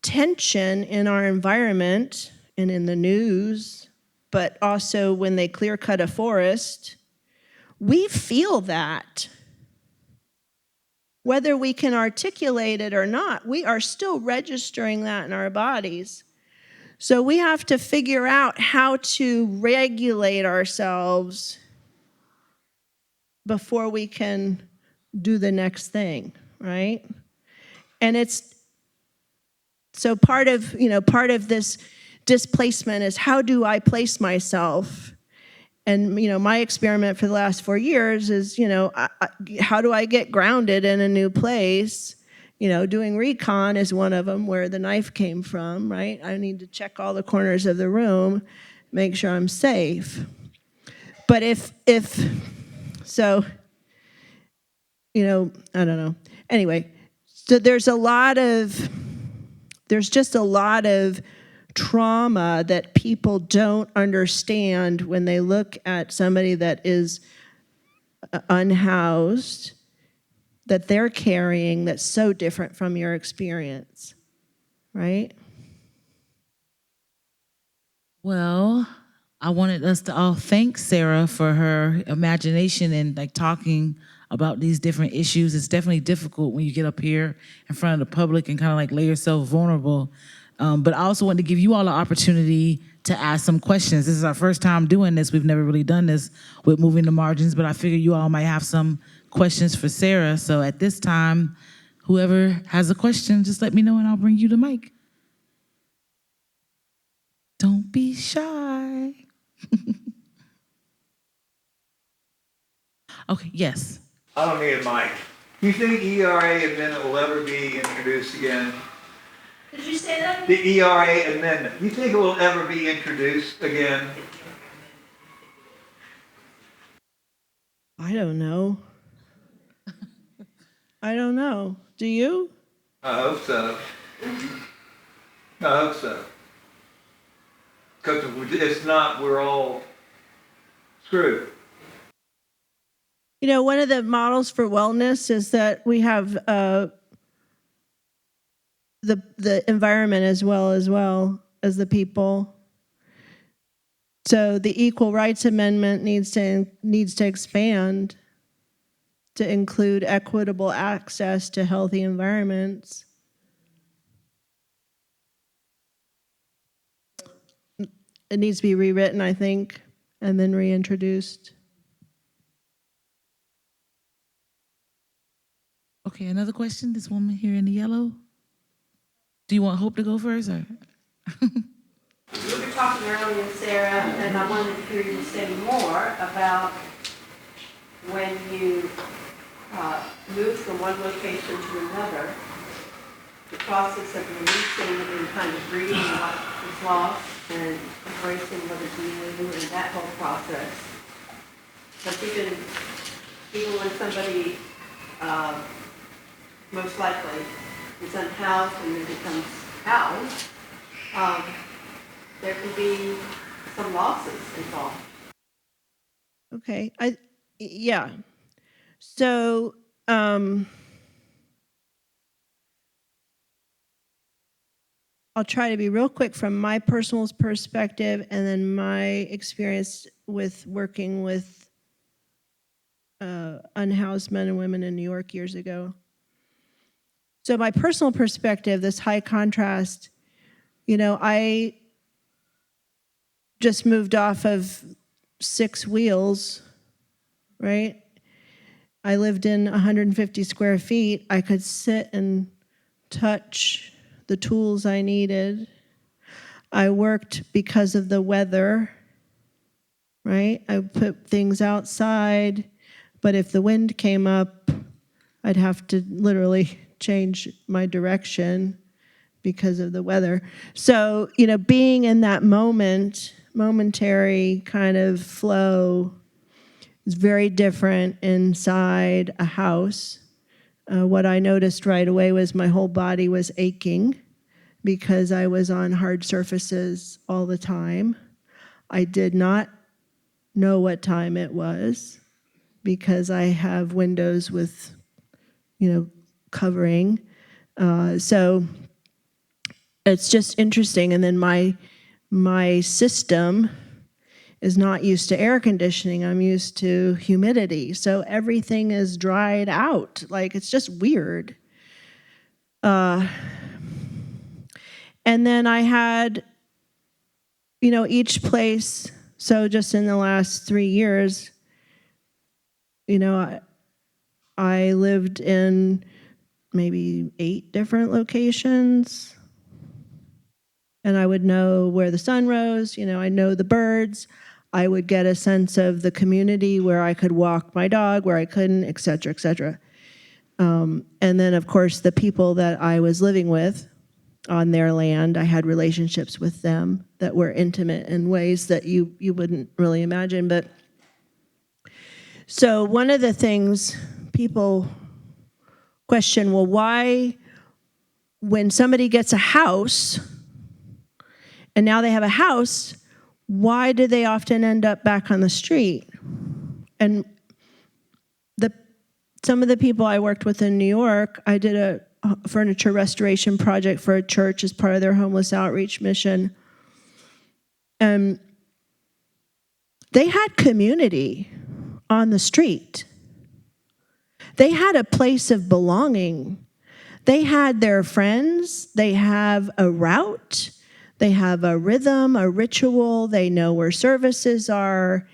tension in our environment and in the news, but also when they clear cut a forest, we feel that. Whether we can articulate it or not, we are still registering that in our bodies. So we have to figure out how to regulate ourselves before we can do the next thing, right? And it's so part of this displacement is, how do I place myself? And my experiment for the last 4 years is, how do I get grounded in a new place? Doing recon is one of them, where the knife came from, right? I need to check all the corners of the room, make sure I'm safe. But if so, I don't know. Anyway, so there's just a lot of trauma that people don't understand when they look at somebody that is unhoused, that they're carrying, that's so different from your experience, right? Well, I wanted us to all thank Sarah for her imagination and like talking about these different issues. It's definitely difficult when you get up here in front of the public and kind of like lay yourself vulnerable. But I also wanted to give you all an opportunity to ask some questions. This is our first time doing this. We've never really done this with Moving the Margins, but I figure you all might have some questions for Sarah. So at this time, whoever has a question, just let me know and I'll bring you the mic. Don't be shy. Okay, yes. I don't need a mic. Do you think ERA amendment will ever be introduced again? Did you say that? The ERA amendment, do you think it will ever be introduced again? I don't know. I don't know. Do you? I hope so. I hope so. Because if it's not, we're all screwed. One of the models for wellness is that we have the environment as well as the people. So the Equal Rights Amendment needs to expand to include equitable access to healthy environments. It needs to be rewritten, I think, and then reintroduced. Okay, another question. This woman here in the yellow. Do you want Hope to go first? Or? We were talking earlier, Sarah, and I wanted to hear you say more about when you move from one location to another, the process of releasing and kind of grieving what was lost and embracing what is new and that whole process. But even when somebody most likely is unhoused and then becomes housed, there can be some losses involved. Okay, yeah. So I'll try to be real quick from my personal perspective and then my experience with working with unhoused men and women in New York years ago. So my personal perspective, this high contrast, I just moved off of 6 wheels, right? I lived in 150 square feet. I could sit and touch the tools I needed. I worked because of the weather, right? I put things outside, but if the wind came up, I'd have to literally change my direction because of the weather. So, being in that momentary kind of flow is very different inside a house. What I noticed right away was my whole body was aching because I was on hard surfaces all the time. I did not know what time it was because I have windows with, covering. So it's just interesting. And then my system is not used to air conditioning. I'm used to humidity. So everything is dried out. Like, it's just weird. And then I had, each place. So just in the last 3 years, I lived in maybe 8 different locations. And I would know where the sun rose, I know the birds. I would get a sense of the community where I could walk my dog, where I couldn't, et cetera, et cetera. And then, of course, the people that I was living with on their land, I had relationships with them that were intimate in ways that you wouldn't really imagine. But so one of the things people question, well, why, when somebody gets a house, and now they have a house, why do they often end up back on the street? And some of the people I worked with in New York, I did a furniture restoration project for a church as part of their homeless outreach mission. And they had community on the street. They had a place of belonging. They had their friends. They have a route. They have a rhythm, a ritual. They know where services are.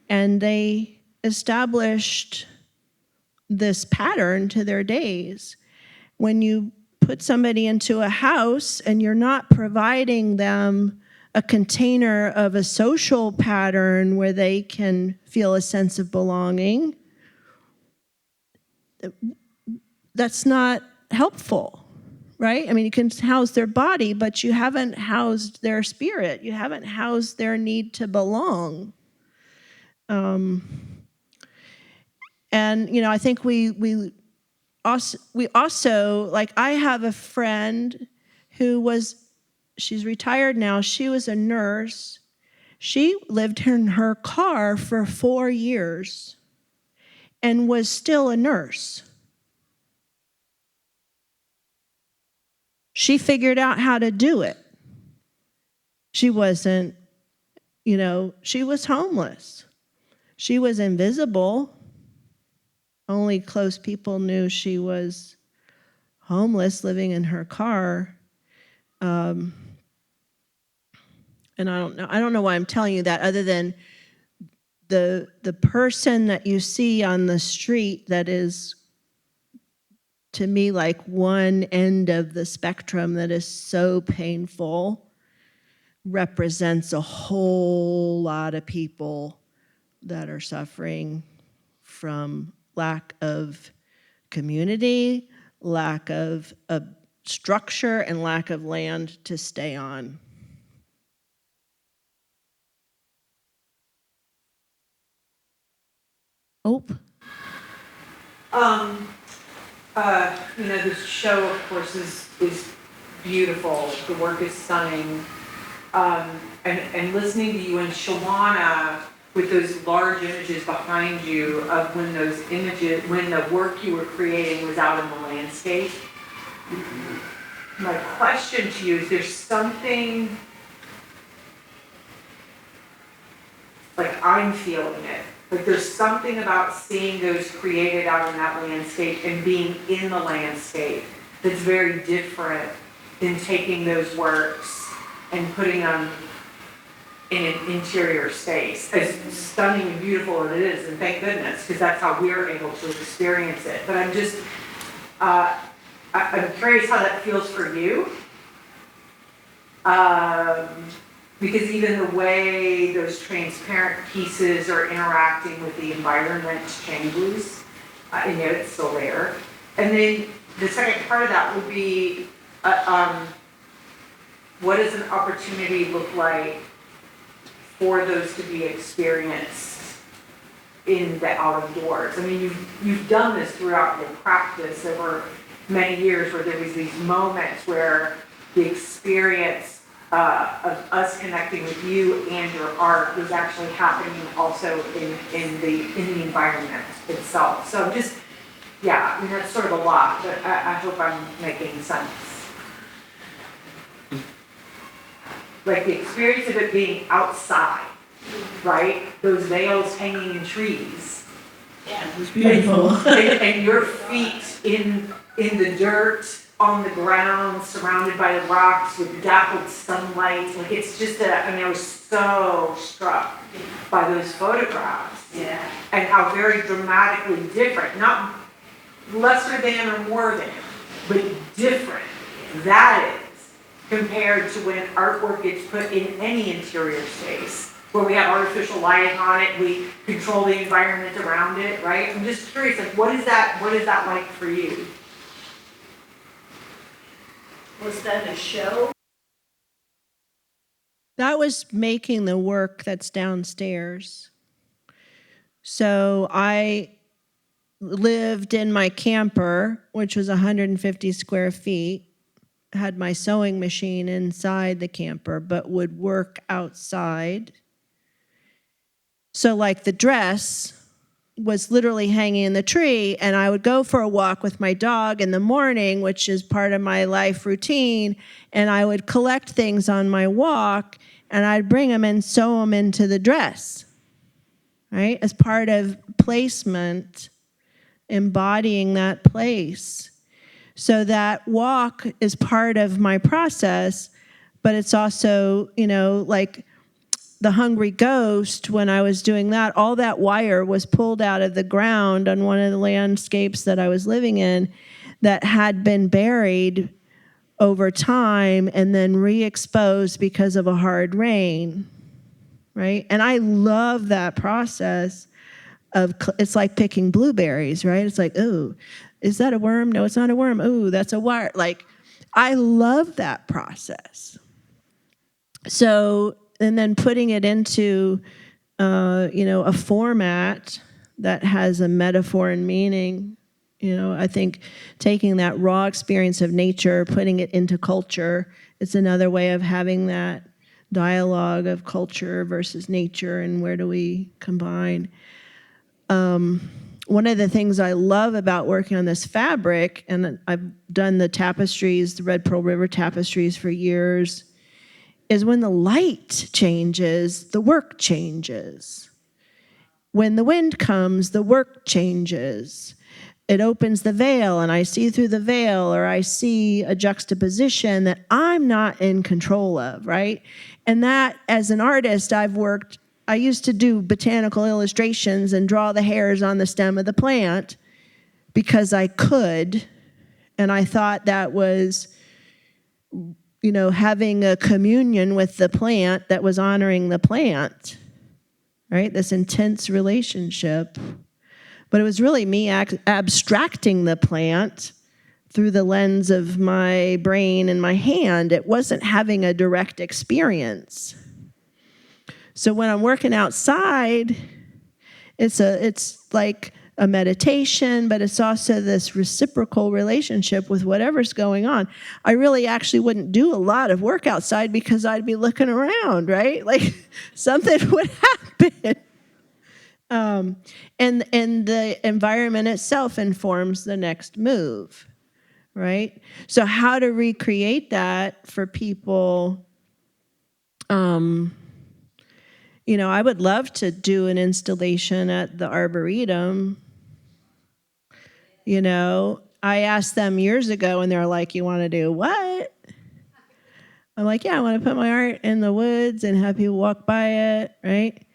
And they established this pattern to their days. When you put somebody into a house and you're not providing them a container of a social pattern where they can feel a sense of belonging, that's not helpful, right? I mean, you can house their body, but you haven't housed their spirit. You haven't housed their need to belong. And, I think we also, like, I have a friend who she's retired now. She was a nurse. She lived in her car for 4 years and was still a nurse. She figured out how to do it. She wasn't, she was homeless. She was invisible. Only close people knew she was homeless, living in her car. And I don't know why I'm telling you that, other than the person that you see on the street that is, to me, like one end of the spectrum that is so painful, represents a whole lot of people that are suffering from lack of community, lack of structure, and lack of land to stay on. Hope? This show, of course, is beautiful. The work is stunning. And listening to you and Shawana with those large images behind you of when the work you were creating was out in the landscape. My question to you is, there's something, like, I'm feeling it. Like, there's something about seeing those created out in that landscape and being in the landscape that's very different than taking those works and putting them in an interior space. As stunning and beautiful as it is, and thank goodness, because that's how we're able to experience it. But I'm just, I'm curious how that feels for you. Because even the way those transparent pieces are interacting with the environment changes, and yet it's still there. And then the second part of that would be, what does an opportunity look like for those to be experienced in the out of doors? I mean, you've done this throughout your practice over many years, where there was these moments where the experience of us connecting with you and your art was actually happening also in the environment itself. So I'm just Yeah, I mean, that's sort of a lot, but I hope I'm making sense. Like the experience of it being outside, right? Those veils hanging in trees. Yeah, it was beautiful. And your feet in the dirt, on the ground, surrounded by the rocks with dappled sunlight. Like it's just I was so struck by those photographs. Yeah. And how very dramatically different, not lesser than or more than, but different that is compared to when artwork gets put in any interior space, where we have artificial lighting on it, we control the environment around it, right? I'm just curious, like, what is that like for you? Was that a show? That was making the work that's downstairs. So I lived in my camper, which was 150 square feet, had my sewing machine inside the camper, but would work outside. So like the dress was literally hanging in the tree, and I would go for a walk with my dog in the morning, which is part of my life routine, and I would collect things on my walk, and I'd bring them and sew them into the dress, right? As part of placement, embodying that place. So that walk is part of my process, but it's also, like the hungry ghost, when I was doing that, all that wire was pulled out of the ground on one of the landscapes that I was living in that had been buried over time and then re-exposed because of a hard rain, right? And I love that process of, it's like picking blueberries, right? It's like, oh, is that a worm? No, it's not a worm. Oh, that's a wire. Like, I love that process. So, and then putting it into, a format that has a metaphor and meaning. I think taking that raw experience of nature, putting it into culture, it's another way of having that dialogue of culture versus nature and where do we combine. One of the things I love about working on this fabric, and I've done the tapestries, the Red Pearl River tapestries for years, is when the light changes, the work changes. When the wind comes, the work changes. It opens the veil, and I see through the veil, or I see a juxtaposition that I'm not in control of, right? And that, as an artist, I used to do botanical illustrations and draw the hairs on the stem of the plant because I could, and I thought that was, having a communion with the plant that was honoring the plant, right? This intense relationship. But it was really me abstracting the plant through the lens of my brain and my hand. It wasn't having a direct experience. So when I'm working outside, it's like a meditation, but it's also this reciprocal relationship with whatever's going on. I really actually wouldn't do a lot of work outside because I'd be looking around, right? Like something would happen. And the environment itself informs the next move, right? So how to recreate that for people, I would love to do an installation at the Arboretum. I asked them years ago and they're like, you want to do what? I'm like, yeah, I want to put my art in the woods and have people walk by it, right?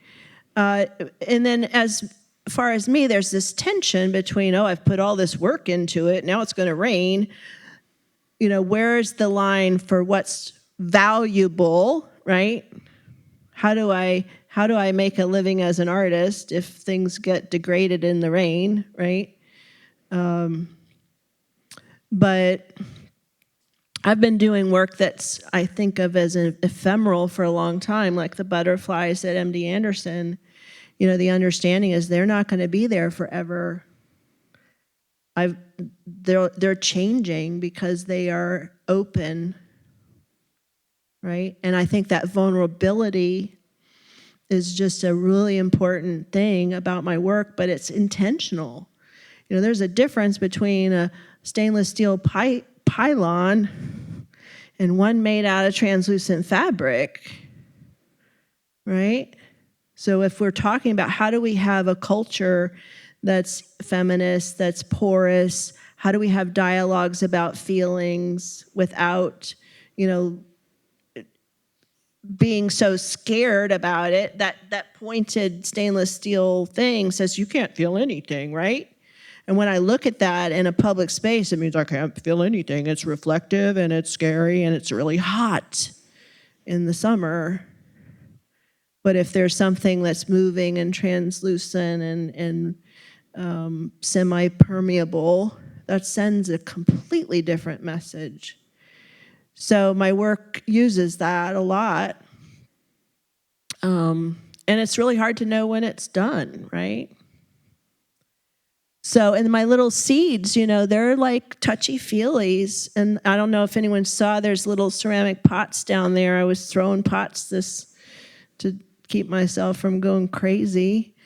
And then as far as me, there's this tension between, I've put all this work into it, now it's going to rain. Where's the line for what's valuable, right? How do I make a living as an artist if things get degraded in the rain, right? But I've been doing work that's, I think of as an ephemeral for a long time, like the butterflies at MD Anderson. The understanding is they're not going to be there forever. They're changing because they are open, right? And I think that vulnerability is just a really important thing about my work, but it's intentional. You know, there's a difference between a stainless steel pylon and one made out of translucent fabric, right? So if we're talking about how do we have a culture that's feminist, that's porous, how do we have dialogues about feelings without, you know, being so scared about it, that pointed stainless steel thing says you can't feel anything, right? And when I look at that in a public space, it means I can't feel anything. It's reflective and it's scary and it's really hot in the summer. But if there's something that's moving and translucent and semi-permeable, that sends a completely different message. So my work uses that a lot. And it's really hard to know when it's done, right? So, and my little seeds, you know, they're like touchy-feelies. And I don't know if anyone saw, there's little ceramic pots down there. I was throwing pots to keep myself from going crazy.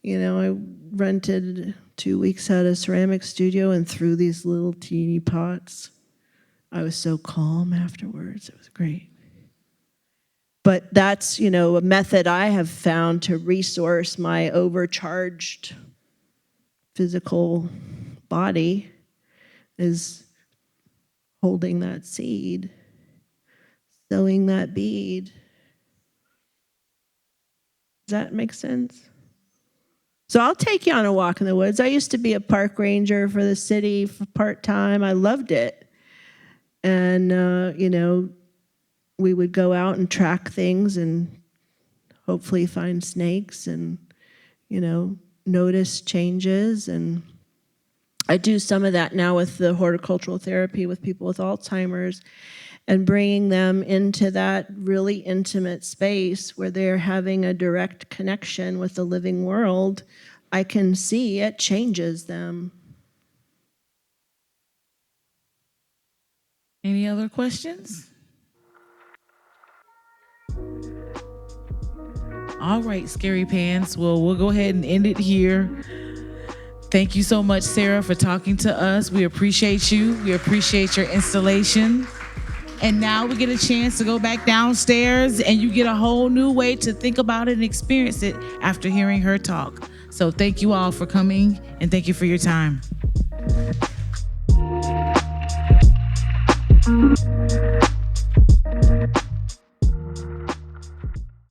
You know, I rented 2 weeks at a ceramic studio and threw these little teeny pots. I was so calm afterwards. It was great. But that's, you know, a method I have found to resource my overcharged physical body is holding that seed, sowing that bead. Does that make sense? So I'll take you on a walk in the woods. I used to be a park ranger for the city for part-time. I loved it. And, you know, we would go out and track things and hopefully find snakes and, you know, notice changes. And I do some of that now with the horticultural therapy with people with Alzheimer's and bringing them into that really intimate space where they're having a direct connection with the living world. I can see it changes them. Any other questions? All right, Scary Pants. Well, we'll go ahead and end it here. Thank you so much, Sarah, for talking to us. We appreciate you. We appreciate your installation. And now we get a chance to go back downstairs and you get a whole new way to think about it and experience it after hearing her talk. So thank you all for coming and thank you for your time.